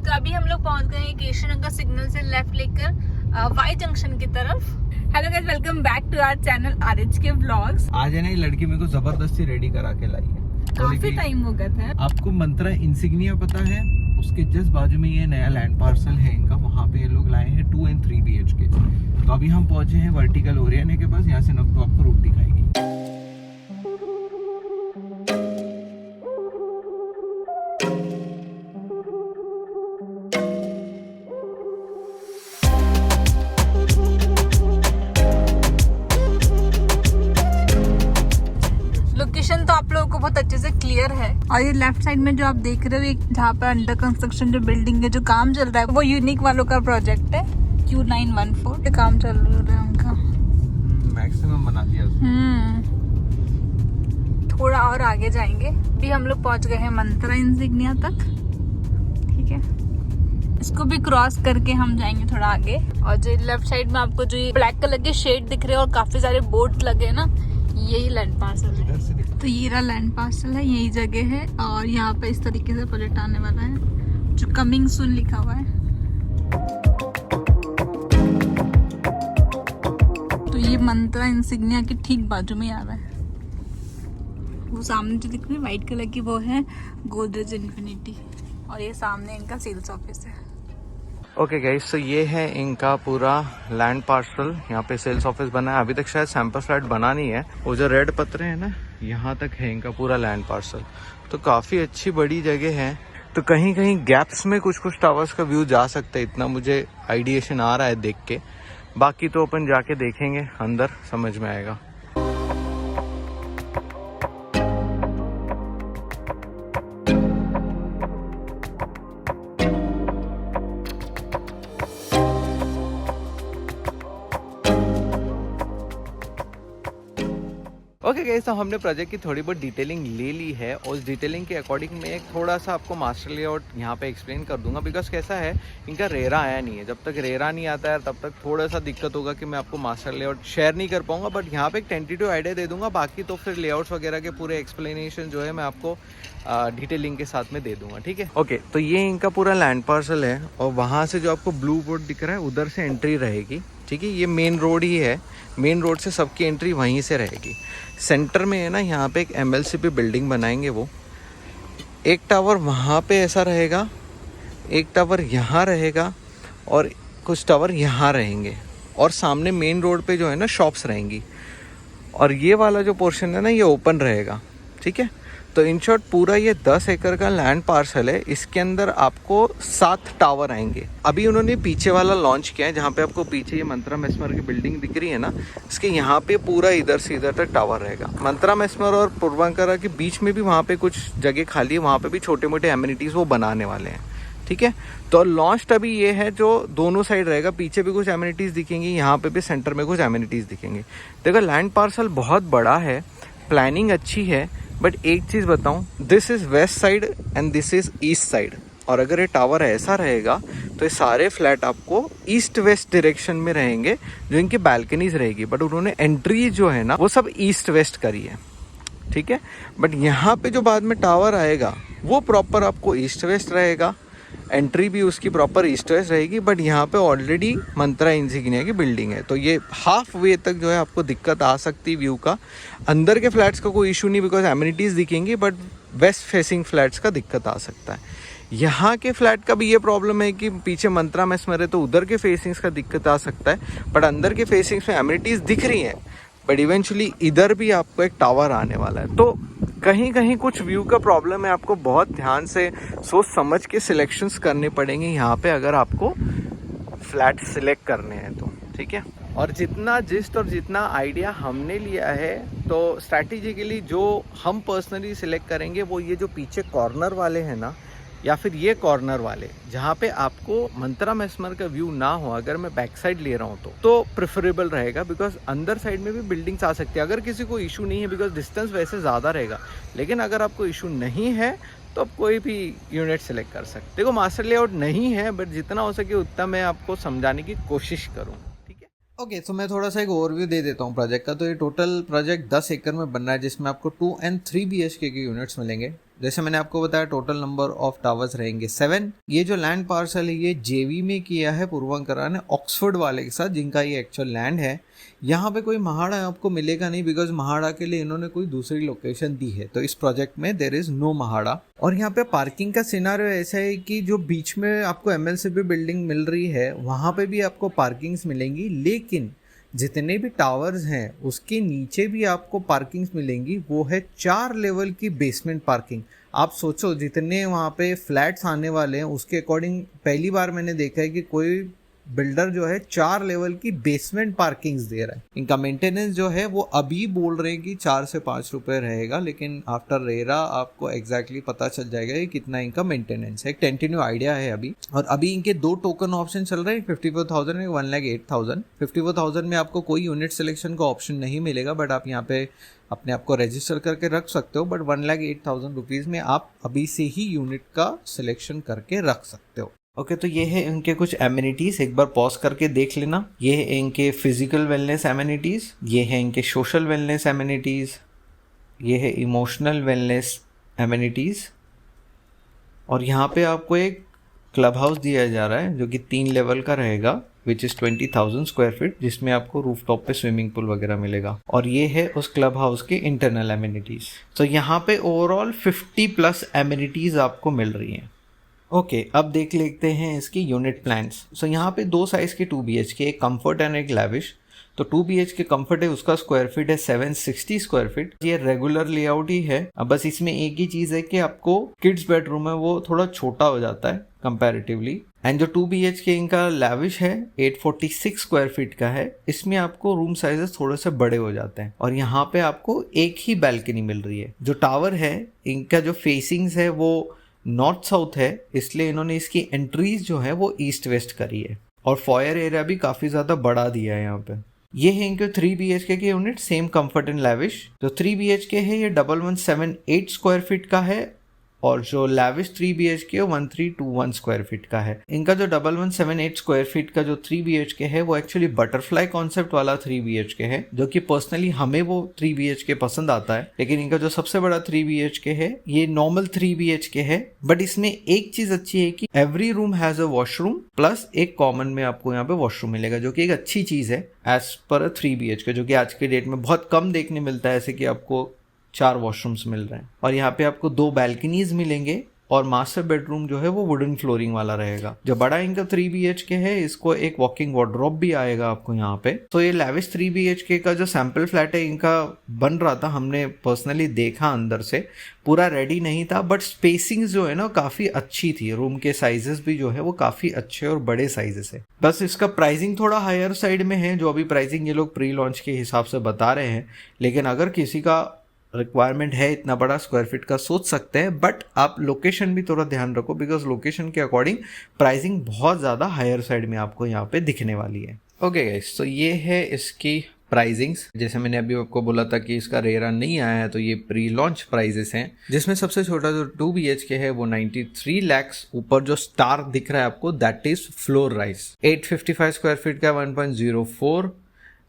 तो अभी हम लोग पहुंच गए हैं केशवनगर सिग्नल से लेफ्ट लेकर वाई जंक्शन की तरफ। Hello guys, welcome back to our channel RH के व्लॉग्स। आज है ना, ये लड़की मेरे को जबरदस्ती रेडी करा के लाई है। काफी टाइम हो गया था। आपको मंत्रा इंसिग्निया पता है? उसके जस्ट बाजू में ये नया लैंड पार्सल है इनका, वहाँ पे ये लोग लाए हैं 2 and 3 BHK। तो अभी हम पहुंचे हैं वर्टिकल ओरियन के पास। यहाँ से नक्तो आपको रूट दिखाएगी। लोकेशन तो आप लोगों को बहुत अच्छे से क्लियर है। और ये लेफ्ट साइड में जो आप देख रहे हो, एक जहाँ पर अंडर कंस्ट्रक्शन जो बिल्डिंग है, जो काम चल रहा है, वो यूनिक वालों का प्रोजेक्ट है। Q914 काम चल रहा है उनका। मैक्सिमम बना दिया। थोड़ा और आगे जाएंगे। अभी हम लोग पहुंच गए हैं मंत्रा इंसिग्निया तक। ठीक है, इसको भी क्रॉस करके हम जाएंगे थोड़ा आगे। और जो लेफ्ट साइड में आपको जो ये ब्लैक कलर के शेड दिख रहे हैं और काफी सारे बोर्ड लगे हैं ना, यही लैंड पार्सल है। तो ये रहा लैंड पार्सल है, यही जगह है। और यहाँ पे इस तरीके से प्रोजेक्ट आने वाला है, जो कमिंग सून लिखा हुआ है। तो ये मंत्रा इंसिग्निया के ठीक बाजू में आ रहा है। वो सामने जो दिख रही है व्हाइट कलर की, वो है गोदरेज इन्फिनिटी। और ये सामने इनका सेल्स ऑफिस है। ओके गाइस, तो ये है इनका पूरा लैंड पार्सल। यहाँ पे सेल्स ऑफिस बना है। अभी तक शायद सैंपल फ्लैट बना नहीं है। वो जो रेड पत्रे हैं ना, यहाँ तक है इनका पूरा लैंड पार्सल। तो काफी अच्छी बड़ी जगह है। तो कहीं कहीं गैप्स में कुछ कुछ टावर्स का व्यू जा सकता है, इतना मुझे आइडिएशन आ रहा है देख के। बाकी तो अपन जाके देखेंगे, अंदर समझ में आएगा। ओके गाइस, तो हमने प्रोजेक्ट की थोड़ी बहुत डिटेलिंग ले ली है। और उस डिटेलिंग के अकॉर्डिंग मैं एक थोड़ा सा आपको मास्टर लेआउट यहाँ पे एक्सप्लेन कर दूंगा। बिकॉज कैसा है, इनका रेरा आया नहीं है। जब तक रेरा नहीं आता है तब तक थोड़ा सा दिक्कत होगा कि मैं आपको मास्टर लेआउट शेयर नहीं कर पाऊंगा। बट यहाँ पे एक टेंटेटिव आइडिया दे दूंगा। बाकी तो फिर लेआउट्स वगैरह के पूरे एक्सप्लेनेशन जो है मैं आपको डिटेलिंग के साथ में दे दूंगा। ठीक है, ओके। तो ये इनका पूरा लैंड पार्सल है। और वहाँ से जो आपको ब्लू बोर्ड दिख रहा है, उधर से एंट्री रहेगी। ठीक है, ये मेन रोड ही है। मेन रोड से सबकी एंट्री वहीं से रहेगी। सेंटर में है ना, यहाँ पे एक MLCP बिल्डिंग बनाएंगे। वो एक टावर वहाँ पे ऐसा रहेगा, एक टावर यहाँ रहेगा और कुछ टावर यहाँ रहेंगे। और सामने मेन रोड पे जो है ना, शॉप्स रहेंगी। और ये वाला जो पोर्शन है ना, ये ओपन रहेगा। ठीक है, तो इन शॉर्ट पूरा ये 10 एकड़ का लैंड पार्सल है। इसके अंदर आपको 7 टावर आएंगे। अभी उन्होंने पीछे वाला लॉन्च किया है, जहाँ पे आपको पीछे ये मंत्रा मेस्मर की बिल्डिंग दिख रही है ना, इसके यहाँ पे पूरा इधर से इधर तक टावर रहेगा। मंत्रा मेस्मर और पूर्वांकरा के बीच में भी वहाँ पे कुछ जगह खाली है, वहाँ पे भी छोटे मोटे एमिनिटीज वो बनाने वाले हैं। ठीक है, तो लॉन्च अभी ये है जो दोनों साइड रहेगा। पीछे भी कुछ एमिनिटीज दिखेंगी, यहाँ पे भी सेंटर में कुछ एमिनिटीज दिखेंगे। देखो, लैंड पार्सल बहुत बड़ा है, प्लानिंग अच्छी है। बट एक चीज़ बताऊं, this is west side and this is east side. और अगर ये टावर ऐसा रहेगा तो ये सारे फ्लैट आपको ईस्ट वेस्ट डायरेक्शन में रहेंगे, जो इनकी बैल्कनीज रहेगी। बट उन्होंने एंट्री जो है ना, वो सब ईस्ट वेस्ट करी है। ठीक है, बट यहाँ पे जो बाद में टावर आएगा वो प्रॉपर आपको ईस्ट वेस्ट रहेगा। एंट्री भी उसकी प्रॉपर ईस्ट वेस्ट रहेगी। बट यहाँ पे ऑलरेडी मंत्रा इंसिग्निया की बिल्डिंग है, तो ये हाफ वे तक जो है आपको दिक्कत आ सकती व्यू का। अंदर के फ्लैट्स का कोई इशू नहीं, बिकॉज एमिनिटीज़ दिखेंगी। बट वेस्ट फेसिंग फ्लैट्स का दिक्कत आ सकता है। यहाँ के फ्लैट का भी ये प्रॉब्लम है कि पीछे मंत्रा मेस्मर है, तो उधर के फेसिंग्स का दिक्कत आ सकता है। बट अंदर के फेसिंग्स में एमिनिटीज़ दिख रही हैं, बट इवेंचुअली इधर भी आपको एक टावर आने वाला है। तो कहीं कहीं कुछ व्यू का प्रॉब्लम है। आपको बहुत ध्यान से सोच समझ के सिलेक्शंस करने पड़ेंगे यहाँ पे, अगर आपको फ्लैट सिलेक्ट करने हैं तो। ठीक है, और जितना जिस्ट और जितना आइडिया हमने लिया है, तो स्ट्रैटेजिकली जो हम पर्सनली सिलेक्ट करेंगे वो ये जो पीछे कॉर्नर वाले हैं ना, या फिर ये कॉर्नर वाले, जहाँ पे आपको मंत्रा मेस्मर का व्यू ना हो। अगर मैं बैक साइड ले रहा हूँ तो प्रेफरेबल रहेगा। बिकॉज अंदर साइड में भी बिल्डिंग्स आ सकती है, अगर किसी को इशू नहीं है, बिकॉज डिस्टेंस वैसे ज़्यादा रहेगा। लेकिन अगर आपको इशू नहीं है तो आप कोई भी यूनिट सेलेक्ट कर सकते। देखो, मास्टर लेआउट नहीं है, बट जितना हो सके उतना मैं आपको समझाने की कोशिश करूँ। ओके, तो मैं थोड़ा सा एक ओवरव्यू दे देता हूँ प्रोजेक्ट का। तो ये टोटल प्रोजेक्ट 10 एकड़ में बन रहा है, जिसमें आपको 2 and 3 BHK के यूनिट्स मिलेंगे। जैसे मैंने आपको बताया टोटल नंबर ऑफ टावर्स रहेंगे 7। ये जो लैंड पार्सल है ये जेवी में किया है पूर्वंकरा ने ऑक्सफोर्ड वाले के साथ, जिनका ये एक्चुअल लैंड है। यहाँ पे कोई महाड़ा आपको मिलेगा नहीं, बिकॉज महाड़ा के लिए इन्होंने कोई दूसरी लोकेशन दी है, तो इस प्रोजेक्ट में देयर इज नो महाड़ा। और यहाँ पे पार्किंग का सिनारियो ऐसा है कि जो बीच में आपको एमएलसीबी बिल्डिंग मिल रही है वहाँ पे भी आपको पार्किंग्स मिलेंगी, लेकिन जितने भी टावर्स हैं उसके नीचे भी आपको पार्किंग्स मिलेंगी। वो है 4 लेवल की बेसमेंट पार्किंग। आप सोचो जितने वहाँ पे फ्लैट्स आने वाले हैं उसके अकॉर्डिंग पहली बार मैंने देखा है कि कोई बिल्डर जो है 4 लेवल की बेसमेंट पार्किंग्स दे रहा है। इनका मेंटेनेंस जो है वो अभी बोल रहे हैं कि 4 से 5 रुपए रहेगा, लेकिन आफ्टर रेरा आपको एग्जैक्टली पता चल जाएगा कि कितना इनका मेंटेनेंस है। एक टेंटेटिव आइडिया है अभी। और अभी इनके 2 टोकन ऑप्शन चल रहे हैं, 54,000 में 1,08,000। 54,000 में आपको कोई यूनिट सिलेक्शन का ऑप्शन नहीं मिलेगा, बट आप यहाँ पे अपने आप को रजिस्टर करके रख सकते हो। बट 1,08,000 रुपीज़ में आप अभी से ही यूनिट का सिलेक्शन करके रख सकते हो। ओके तो ये है इनके कुछ एमिनिटीज, एक बार पॉज करके देख लेना। ये है इनके फिजिकल वेलनेस एमिनिटीज, ये है इनके सोशल वेलनेस एमिनिटीज, ये है इमोशनल वेलनेस एमिनिटीज। और यहाँ पे आपको एक क्लब हाउस दिया जा रहा है जो कि 3 लेवल का रहेगा, विच इज़ 20,000 स्क्वायर फीट, जिसमें आपको रूफटॉप पे स्विमिंग पूल वगैरह मिलेगा। और ये है उस क्लब हाउस के इंटरनल एमिनिटीज। तो यहाँ पे ओवरऑल 50+ एमिनिटीज आपको मिल रही हैं। ओके अब देख लेते हैं इसकी यूनिट प्लान्स। सो यहाँ पे 2 साइज के 2 BHK, एक कंफर्ट एंड एक लैविश। तो 2 BHK कंफर्ट है, उसका स्क्वायर फीट है 760 स्क्वायर फीट। ये रेगुलर लेआउट ही है। अब बस इसमें एक ही चीज़ है कि आपको किड्स बेडरूम है वो थोड़ा छोटा हो जाता है कंपैरेटिवली। एंड जो 2 BHK इनका लैविश है 846 स्क्वायर फीट का है, इसमें आपको रूम साइजेस थोड़े से बड़े हो जाते हैं। और यहाँ पे आपको एक ही बैल्कनी मिल रही है। जो टावर है इनका जो फेसिंग्स है वो नॉर्थ साउथ है, इसलिए इन्होंने इसकी एंट्रीज जो है वो ईस्ट वेस्ट करी है। और फॉयर एरिया भी काफ़ी ज़्यादा बड़ा दिया है यहाँ पे। ये है इनके 3 BHK के unit, same comfort and lavish. जो 3 BHK है ये 1178 स्क्वायर फीट का है, और जो लैविश 3 BHK 1321 स्क्वायर फीट का है। इनका जो 1178 स्क्वायर फीट का जो 3 BHK है वो एक्चुअली बटरफ्लाई कॉन्सेप्ट वाला 3 BHK है, जो कि पर्सनली हमें वो 3 BHK पसंद आता है। लेकिन इनका जो सबसे बड़ा 3 BHK है ये नॉर्मल 3 BHK है, बट इसमें एक चीज अच्छी है कि every room has a washroom, plus एक कॉमन में आपको यहाँ पे वॉशरूम मिलेगा, जो कि एक अच्छी चीज है एज पर 3 BHK, जो कि आज के डेट में बहुत कम देखने मिलता है ऐसे कि आपको 4 वॉशरूम्स मिल रहे हैं। और यहाँ पे आपको 2 बैल्कनीज मिलेंगे, और मास्टर बेडरूम जो है वो वुडन फ्लोरिंग वाला रहेगा। जो बड़ा इनका 3 BHK है इसको एक वॉकिंग वार्डरोब भी आएगा आपको यहाँ पे। तो ये लैविश 3 BHK का जो सैंपल फ्लैट है इनका बन रहा था, हमने पर्सनली देखा, अंदर से पूरा रेडी नहीं था, बट स्पेसिंग जो है ना काफ़ी अच्छी थी। रूम के साइजेस भी जो है वो काफ़ी अच्छे और बड़े साइजेस है। बस इसका प्राइसिंग थोड़ा हायर साइड में है, जो अभी प्राइसिंग ये लोग प्री लॉन्च के हिसाब से बता रहे हैं। लेकिन अगर किसी का रिक्वायरमेंट है इतना बड़ा स्क्वायर फीट का, सोच सकते हैं, बट आप लोकेशन भी थोड़ा ध्यान रखो, बिकॉज लोकेशन के अकॉर्डिंग प्राइसिंग बहुत ज़्यादा हायर साइड में आपको यहाँ पे दिखने वाली है। ओके गाइस, तो ये है इसकी प्राइसिंग्स। जैसे मैंने अभी आपको बोला था कि इसका रेरा नहीं आया है, तो ये प्री लॉन्च प्राइजेस हैं, जिसमें सबसे छोटा जो 2 BHK है वो 93 lakhs। ऊपर जो स्टार दिख रहा है आपको that is floor rise. 855 square feet का 1.04,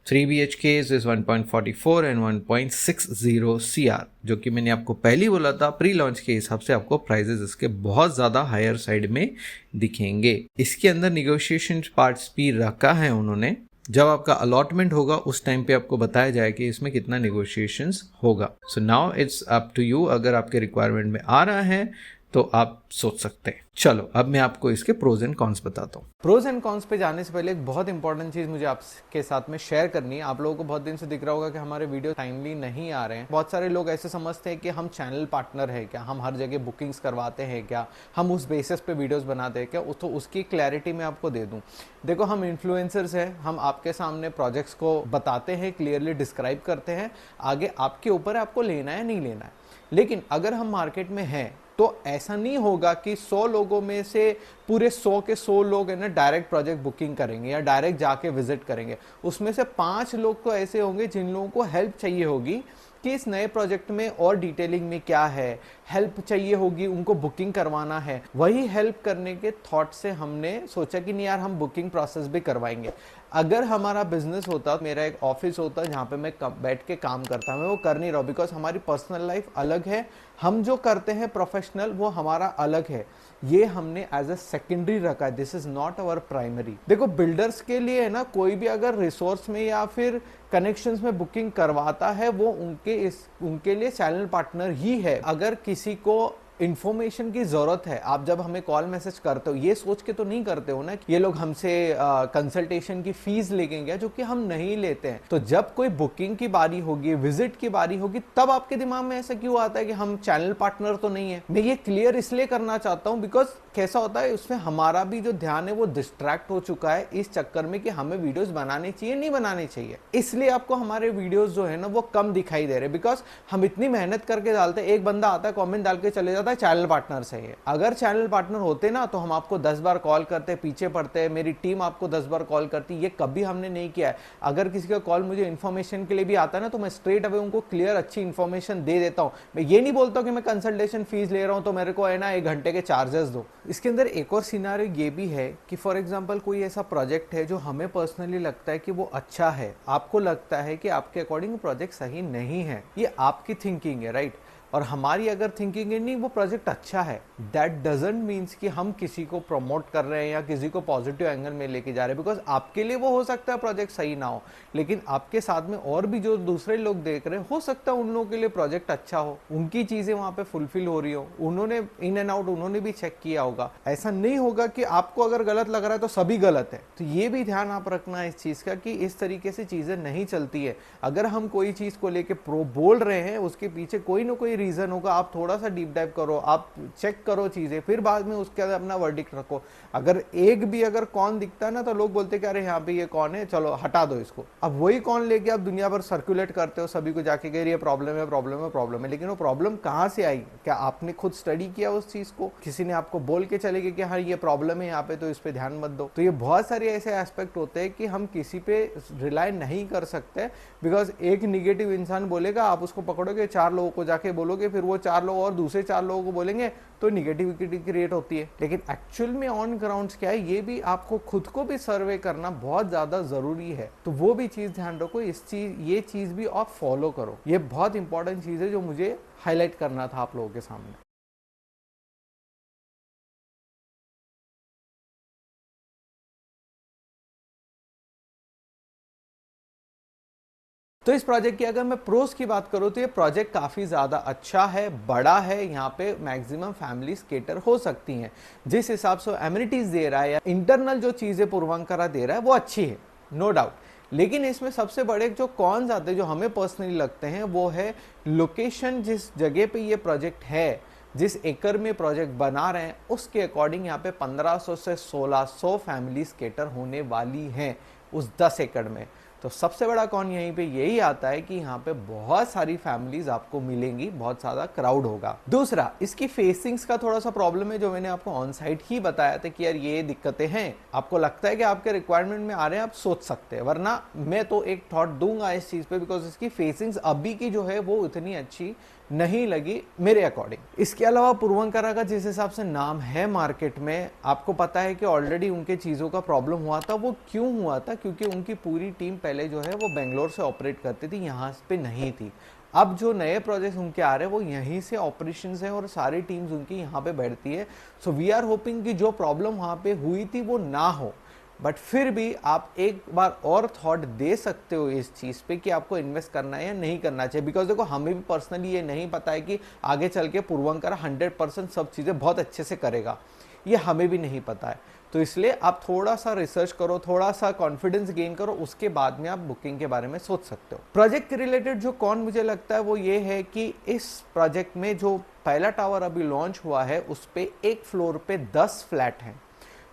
3 BHKs is 1.44 एंड 1.60 CR, जो कि मैंने आपको पहले बोला था प्री लॉन्च के हिसाब से आपको प्राइजेस इसके बहुत ज़्यादा हायर साइड में दिखेंगे। इसके अंदर निगोशिएशन पार्ट्स भी रखा है उन्होंने। जब आपका अलॉटमेंट होगा उस टाइम पे आपको बताया जाए कि इसमें कितना निगोशिएशंस होगा। So now it's up to you, अगर आपके रिक्वायरमेंट में आ रहा है तो आप सोच सकते हैं। चलो अब मैं आपको इसके प्रोज एंड कॉन्स बताता हूँ। प्रोज एंड कॉन्स पे जाने से पहले एक बहुत इंपॉर्टेंट चीज मुझे आपके साथ में शेयर करनी है। आप लोगों को बहुत दिन से दिख रहा होगा कि हमारे वीडियो टाइमली नहीं आ रहे हैं। बहुत सारे लोग ऐसे समझते हैं कि हम चैनल पार्टनर है क्या, हम हर जगह बुकिंग्स करवाते हैं क्या, हम उस बेसिस पे वीडियोस बनाते हैं क्या। तो उसकी क्लैरिटी मैं आपको दे दूं। देखो, हम इन्फ्लुएंसर्स हैं, हम आपके सामने प्रोजेक्ट्स को बताते हैं, क्लियरली डिस्क्राइब करते हैं, आगे आपके ऊपर है आपको लेना है नहीं लेना है। लेकिन अगर हम मार्केट में हैं तो ऐसा नहीं होगा कि 100 लोगों में से पूरे 100 के 100 लोग है ना डायरेक्ट प्रोजेक्ट बुकिंग करेंगे या डायरेक्ट जाके विजिट करेंगे। उसमें से 5 लोग तो ऐसे होंगे जिन लोगों को हेल्प चाहिए होगी कि इस नए प्रोजेक्ट में और डिटेलिंग में क्या है, हेल्प चाहिए होगी, उनको बुकिंग करवाना है, वही हेल्प करने के थॉट से हमने सोचा कि नहीं यार हम बुकिंग प्रोसेस भी करवाएंगे। अगर हमारा बिजनेस होता, मेरा एक ऑफिस होता जहाँ पे मैं बैठ के काम करता, मैं वो कर नहीं रहा हूँ बिकॉज हमारी पर्सनल लाइफ अलग है, हम जो करते हैं प्रोफेशनल वो हमारा अलग है, ये हमने एज अ सेकेंडरी रखा है, this is not our primary. देखो बिल्डर्स के लिए है ना, कोई भी अगर रिसोर्स में या फिर कनेक्शंस में बुकिंग करवाता है वो उनके लिए चैनल पार्टनर ही है। अगर किसी को इन्फॉर्मेशन की जरूरत है, आप जब हमें कॉल मैसेज करते हो ये सोच के तो नहीं करते हो ना कि ये लोग हमसे कंसल्टेशन की फीस लेंगे, जो कि हम नहीं लेते हैं। तो जब कोई बुकिंग की बारी होगी, विजिट की बारी होगी, तब आपके दिमाग में ऐसा क्यों आता है कि हम चैनल पार्टनर तो नहीं है। मैं ये क्लियर इसलिए करना चाहता हूं बिकॉज कैसा होता है उसमें हमारा भी जो ध्यान है वो डिस्ट्रैक्ट हो चुका है इस चक्कर में कि हमें वीडियोस बनाने चाहिए नहीं बनाने चाहिए, इसलिए आपको हमारे वीडियोस जो है ना वो कम दिखाई दे रहे बिकॉज हम इतनी मेहनत करके डालते हैं। एक बंदा आता है कमेंट डाल के चले जाता है चैनल पार्टनर से है। अगर चैनल पार्टनर होते ना तो हम आपको 10 बार कॉल करते, पीछे पड़ते, मेरी टीम आपको 10 बार कॉल करती, ये कभी हमने नहीं किया है। अगर किसी का कॉल मुझे इन्फॉर्मेशन के लिए भी आता है ना तो मैं स्ट्रेट अवे उनको क्लियर अच्छी इन्फॉर्मेशन दे देता हूं। मैं ये नहीं बोलता कि मैं कंसल्टेशन फीस ले रहा हूं तो मेरे को है ना 1 घंटे के चार्जेस दो। इसके अंदर एक और सिनारियो ये भी है कि फॉर एग्जांपल कोई ऐसा प्रोजेक्ट है जो हमें पर्सनली लगता है कि वो अच्छा है, आपको लगता है कि आपके अकॉर्डिंग प्रोजेक्ट सही नहीं है, ये आपकी थिंकिंग है राइट, और हमारी अगर थिंकिंग है नहीं वो प्रोजेक्ट अच्छा है, दैट डजंट मीन्स कि हम किसी को प्रमोट कर रहे हैं या किसी को पॉजिटिव एंगल में लेके जा रहे हैं। बिकॉज आपके लिए वो हो सकता है प्रोजेक्ट सही ना हो, लेकिन आपके साथ में और भी जो दूसरे लोग देख रहे हैं हो सकता है उन लोगों के लिए प्रोजेक्ट अच्छा हो, उनकी चीजें वहां पे फुलफिल हो रही हो, उन्होंने इन एंड आउट उन्होंने भी चेक किया होगा। ऐसा नहीं होगा कि आपको अगर गलत लग रहा है तो सभी गलत है। तो ये भी ध्यान आप रखना है इस चीज का कि इस तरीके से चीजें नहीं चलती है। अगर हम कोई चीज को लेके प्रो बोल रहे हैं उसके पीछे कोई ना कोई रीजन होगा, आप थोड़ा सा डीप डाइव करो, आप चेक करो चीजें, फिर बाद में उसके अंदर अपना वर्डिक्ट रखो। अगर एक भी अगर कौन दिखता है ना तो लोग बोलते कि अरे यहाँ पे ये कौन है, चलो हटा दो इसको। अब वही कौन लेके आप दुनिया भर सर्कुलेट करते हो, सभी को जाके कह ये प्रॉब्लम है प्रॉब्लम है प्रॉब्लम है, लेकिन वो प्रॉब्लम कहाँ से आई? क्या आपने खुद स्टडी किया उस चीज को? किसी ने आपको बोल के चले गए कि हाँ ये प्रॉब्लम है यहाँ पे तो इस पे ध्यान मत दो? तो ये बहुत सारे ऐसे एस्पेक्ट होते हैं कि हम किसी पे रिलाय नहीं कर सकते बिकॉज एक निगेटिव इंसान बोलेगा, आप उसको पकड़ोगे, 4 लोगों को जाके बोलोगे, फिर वो 4 लोग और दूसरे 4 लोगों को बोलेंगे तो निगेटिविटी क्रिएट होती है। लेकिन एक्चुअल में ऑन ग्राउंड्स क्या है ये भी आपको खुद को भी सर्वे करना बहुत ज्यादा जरूरी है। तो वो भी चीज ध्यान रखो, ये चीज भी आप फॉलो करो। ये बहुत इंपॉर्टेंट चीज है जो मुझे हाईलाइट करना था आप लोगों के सामने। तो इस प्रोजेक्ट की अगर मैं प्रोस की बात करूं तो ये प्रोजेक्ट काफी ज्यादा अच्छा है, बड़ा है, यहाँ पे मैक्सिमम फैमिलीज केटर हो सकती हैं। जिस हिसाब से एमिनिटीज दे रहा है या इंटरनल जो चीजें पूर्वांकरा दे रहा है वो अच्छी है, नो डाउट। लेकिन इसमें सबसे बड़े जो कॉन्स आते हैं जो हमें पर्सनली लगते हैं वो है लोकेशन। जिस जगह पे ये प्रोजेक्ट है, जिस एकड़ में प्रोजेक्ट बना रहे हैं उसके अकॉर्डिंग यहाँ पे 1500 से 1600 फैमिलीज केटर होने वाली हैं उस 10 एकड़ में। तो सबसे बड़ा कौन यहीं पे यही आता है कि यहाँ पे बहुत सारी फैमिलीज आपको मिलेंगी, बहुत ज्यादा क्राउड होगा। दूसरा, इसकी फेसिंग्स का थोड़ा सा प्रॉब्लम है जो मैंने आपको ऑन साइट ही बताया था कि यार ये दिक्कतें हैं। आपको लगता है कि आपके रिक्वायरमेंट में आ रहे हैं, आप सोच सकते हैं, वरना मैं तो एक थॉट दूंगा इस चीज पे बिकॉज इसकी फेसिंग्स अभी की जो है वो इतनी अच्छी नहीं लगी मेरे अकॉर्डिंग। इसके अलावा पूर्वांकरा का जिस हिसाब से नाम है मार्केट में, आपको पता है कि ऑलरेडी उनके चीजों का प्रॉब्लम हुआ था। वो क्यों हुआ था? क्योंकि उनकी पूरी टीम पहले जो है वो बेंगलोर से ऑपरेट करती थी, यहाँ पे नहीं थी। अब जो नए प्रोजेक्ट उनके आ रहे हैं वो यहीं से ऑपरेशंस है और सारी टीम्स उनकी यहाँ पे बैठती है। सो वी आर होपिंग कि जो प्रॉब्लम वहाँ पे हुई थी वो ना हो, बट फिर भी आप एक बार और थॉट दे सकते हो इस चीज पे कि आपको इन्वेस्ट करना है या नहीं करना चाहिए। बिकॉज देखो हमें भी पर्सनली ये नहीं पता है कि आगे चल के पूर्वांकरा 100% सब चीजें बहुत अच्छे से करेगा, ये हमें भी नहीं पता है। तो इसलिए आप थोड़ा सा रिसर्च करो, थोड़ा सा कॉन्फिडेंस गेन करो, उसके बाद में आप बुकिंग के बारे में सोच सकते हो। प्रोजेक्ट के रिलेटेड जो कौन मुझे लगता है वो ये है कि इस प्रोजेक्ट में जो पहला टावर अभी लॉन्च हुआ है उस पे एक फ्लोर पे 10 फ्लैट हैं।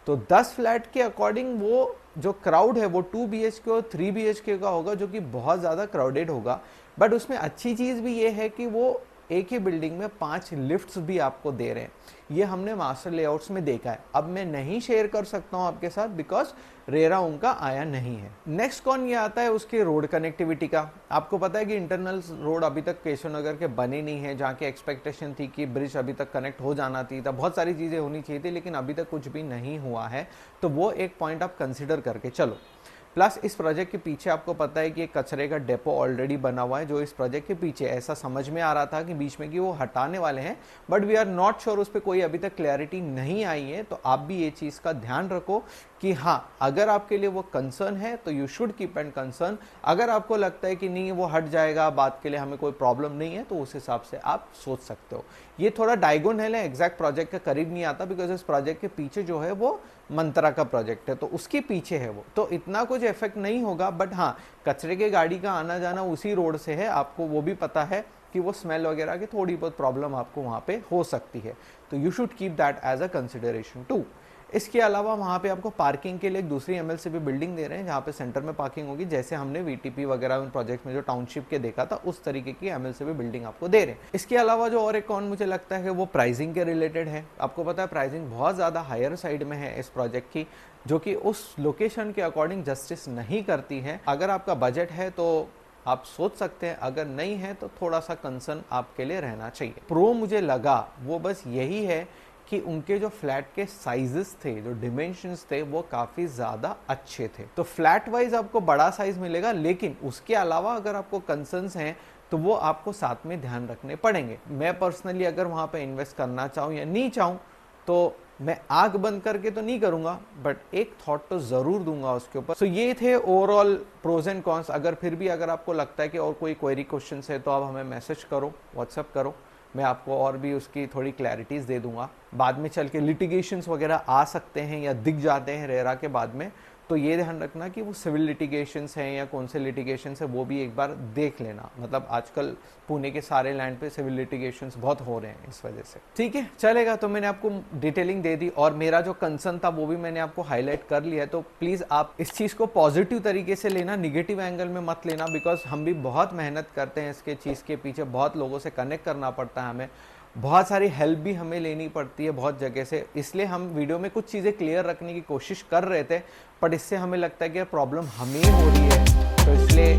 तो 10 फ्लैट के अकॉर्डिंग वो जो क्राउड है वो 2 BHK और 3 BHK का होगा, जो कि बहुत ज़्यादा क्राउडेड होगा। बट उसमें अच्छी चीज़ भी ये है कि वो एक ही बिल्डिंग में 5 लिफ्ट्स भी आपको दे रहे हैं। ये हमने मास्टर लेआउट्स में देखा है। अब मैं नहीं शेयर कर सकता हूं आपके साथ बिकॉज रेरा उनका आया नहीं है। नेक्स्ट कौन ये आता है उसके रोड कनेक्टिविटी का। आपको पता है कि इंटरनल रोड अभी तक केशव नगर के बने नहीं है, जहाँ की एक्सपेक्टेशन थी कि ब्रिज अभी तक कनेक्ट हो जाना थी, तब बहुत सारी चीज़ें होनी चाहिए थी, लेकिन अभी तक कुछ भी नहीं हुआ है। तो वो एक पॉइंट आप कंसिडर करके चलो। प्लस इस प्रोजेक्ट के पीछे आपको पता है कि एक कचरे का डेपो ऑलरेडी बना हुआ है, जो इस प्रोजेक्ट के पीछे ऐसा समझ में आ रहा था कि बीच में कि वो हटाने वाले हैं, but we are not sure, उस पर कोई अभी तक क्लैरिटी नहीं आई है। तो आप भी ये चीज़ का ध्यान रखो कि हाँ, अगर आपके लिए वो कंसर्न है तो you should keep and concern. अगर आपको लगता है कि नहीं वो हट जाएगा, बात के लिए हमें कोई प्रॉब्लम नहीं है, तो उस हिसाब से आप सोच सकते हो। ये थोड़ा डायगोनल है, एग्जैक्ट प्रोजेक्ट के करीब नहीं आता, बिकॉज इस प्रोजेक्ट के पीछे जो है वो मंत्रा का प्रोजेक्ट है, तो उसके पीछे है वो, तो इतना कुछ इफेक्ट नहीं होगा। बट हाँ, कचरे के गाड़ी का आना जाना उसी रोड से है, आपको वो भी पता है कि वो स्मेल वगैरह की थोड़ी बहुत प्रॉब्लम आपको वहाँ पे हो सकती है, तो you should keep that as a consideration too. इसके अलावा वहाँ पे आपको पार्किंग के लिए एक दूसरी एमएलसीबी बिल्डिंग दे रहे हैं, जहाँ पे सेंटर में पार्किंग होगी, जैसे हमने वीटीपी वगैरह उन प्रोजेक्ट में जो टाउनशिप के देखा था, उस तरीके की एमएलसीबी बिल्डिंग आपको दे रहे हैं। इसके अलावा जो और एक कौन मुझे लगता है वो प्राइसिंग के रिलेटेड है। आपको पता है प्राइसिंग बहुत ज़्यादा हायर साइड में है इस प्रोजेक्ट की, जो कि उस लोकेशन के अकॉर्डिंग जस्टिस नहीं करती है। अगर आपका बजट है तो आप सोच सकते हैं, अगर नहीं है तो थोड़ा सा कंसर्न आपके लिए रहना चाहिए। प्रो मुझे लगा वो बस यही है कि उनके जो फ्लैट के साइजेस थे, जो डिमेंशंस थे, वो काफ़ी ज़्यादा अच्छे थे। तो फ्लैट वाइज आपको बड़ा साइज मिलेगा, लेकिन उसके अलावा अगर आपको कंसर्न्स हैं तो वो आपको साथ में ध्यान रखने पड़ेंगे। मैं पर्सनली अगर वहाँ पे इन्वेस्ट करना चाहूँ या नहीं चाहूँ तो मैं आग बंद करके तो नहीं करूँगा, बट एक थॉट तो ज़रूर दूंगा उसके ऊपर। सो ये थे ओवरऑल प्रोज एंड कॉन्स। अगर फिर भी अगर आपको लगता है कि और कोई क्वेरी क्वेश्चन है तो आप हमें मैसेज करो, व्हाट्सएप करो, मैं आपको और भी उसकी थोड़ी क्लैरिटीज़ दे दूंगा। बाद में चल के लिटिगेशंस वगैरह आ सकते हैं या दिख जाते हैं रेरा के बाद में, तो ये ध्यान रखना कि वो सिविल लिटिगेशंस हैं या कौन से लिटिगेशंस है, वो भी एक बार देख लेना। मतलब आजकल पुणे के सारे लैंड पे सिविल लिटिगेशंस बहुत हो रहे हैं इस वजह से। ठीक है, चलेगा। तो मैंने आपको डिटेलिंग दे दी और मेरा जो कंसर्न था वो भी मैंने आपको हाईलाइट कर लिया है। तो प्लीज़ आप इस चीज़ को पॉजिटिव तरीके से लेना, निगेटिव एंगल में मत लेना, बिकॉज हम भी बहुत मेहनत करते हैं इसके चीज़ के पीछे, बहुत लोगों से कनेक्ट करना पड़ता है हमें, बहुत सारी हेल्प भी हमें लेनी पड़ती है बहुत जगह से। इसलिए हम वीडियो में कुछ चीज़ें क्लियर रखने की कोशिश कर रहे थे, बट इससे हमें लगता है कि प्रॉब्लम हमें हो रही है, तो इसलिए